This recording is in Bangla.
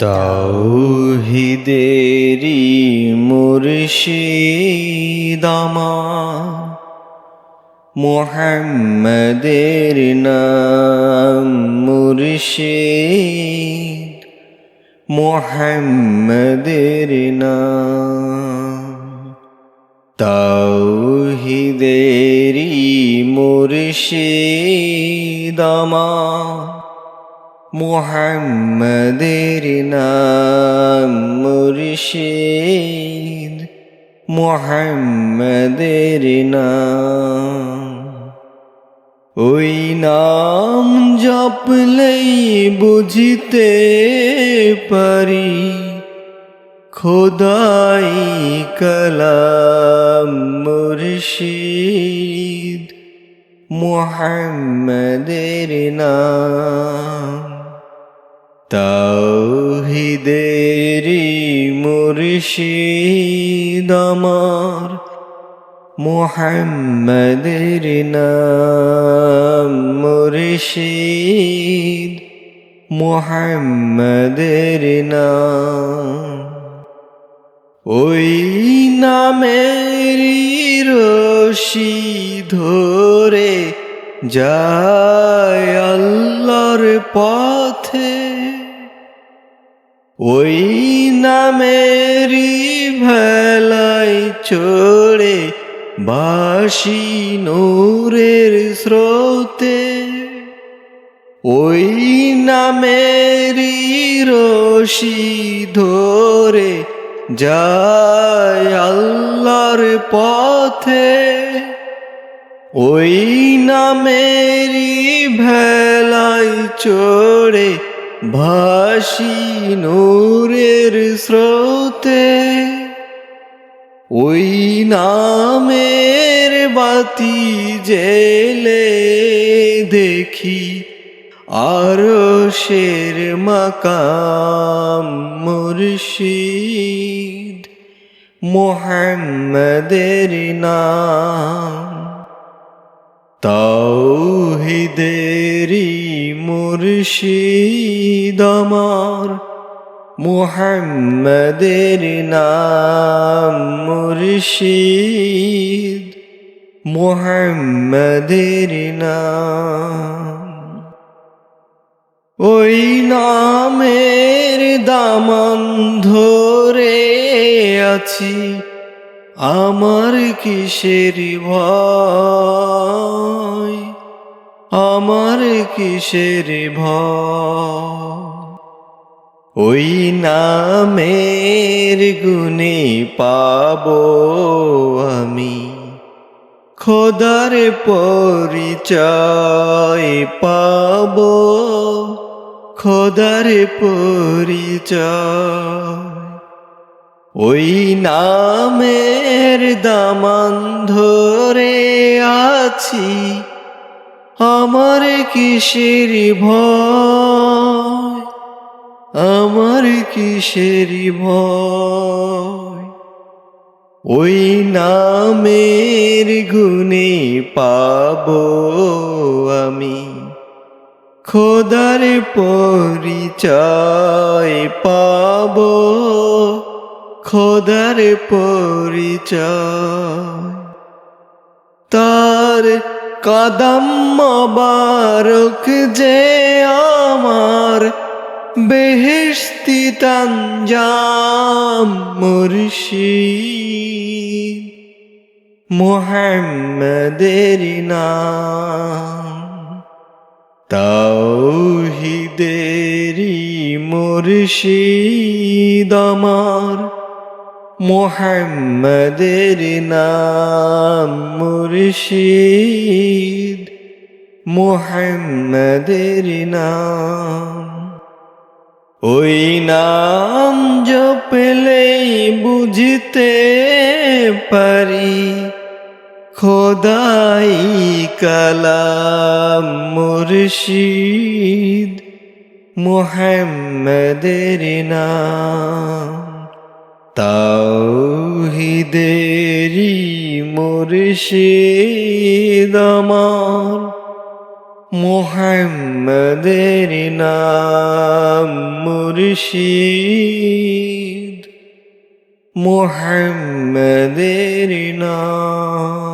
তাওহীদেরি মুর্শিদ আমার, মুহাম্মাদের নাম মুর্শিদ, মুহাম্মাদের নাম। তাওহীদেরি মুর্শিদ আমার, মুহাম্মাদের নাম মুর্শিদ, মুহাম্মাদের নাম। ওই নাম জপলেই বুঝতে পারি খোদাই কালাম মুর্শিদ, মুহাম্মাদের নাম। তাওহীদেরি মুর্শিদ আমার, মুহাম্মাদের নাম মুর্শিদ, মুহাম্মাদের নাম। ওই নামেরই রশি ধরে যায় আল্লাহর পথে, ওই নামেরই ভেলায় চড়ে ভাসি নূরের স্রোতে। ওই নামেরই রশি ধরে যায় আল্লাহর পথে, ওই নামেরই ভেলায় চড়ে ভাসি নূরের স্রোতে। ওই নামের বাতি জেলে দেখি আরশের মাকাম মুর্শিদ, মুহাম্মাদের নাম। তাওহীদেরি মুর্শিদ আমার, মুহাম্মাদের নাম মুর্শিদ, মুহাম্মাদের নাম। ওই নামের দামান ধরে আছি, আমার কিসের ভয়, আমার কিসের ভয়। ওই নামের গুণে পাবো আমি খোদার পরিচয়, পাবো খোদার পরিচয়। ওই নামের দামান ধরে আছি, আমার কিসের ভয়, আমার কিসের ভয়। ওই নামের গুণে পাবো আমি খোদার পরিচয়, পাবো খোদার পরিচয়। তার কদম মোবারক যে আমার বেহেশতি তঞ্জাম মুর্শিদ, মুহাম্মাদের নাম। তাওহীদেরি মুর্শিদ আমার, মুহাম্মাদের নাম মুর্শিদ, মুহাম্মাদের নাম। ওই নাম জপলেই বুঝতে পারি খোদাই কালাম মুর্শিদ, মুহাম্মাদের নাম। তাওহীদেরি মুর্শিদ আমার, মুহাম্মাদের নাম মুর্শিদ, মুহাম্মাদের নাম।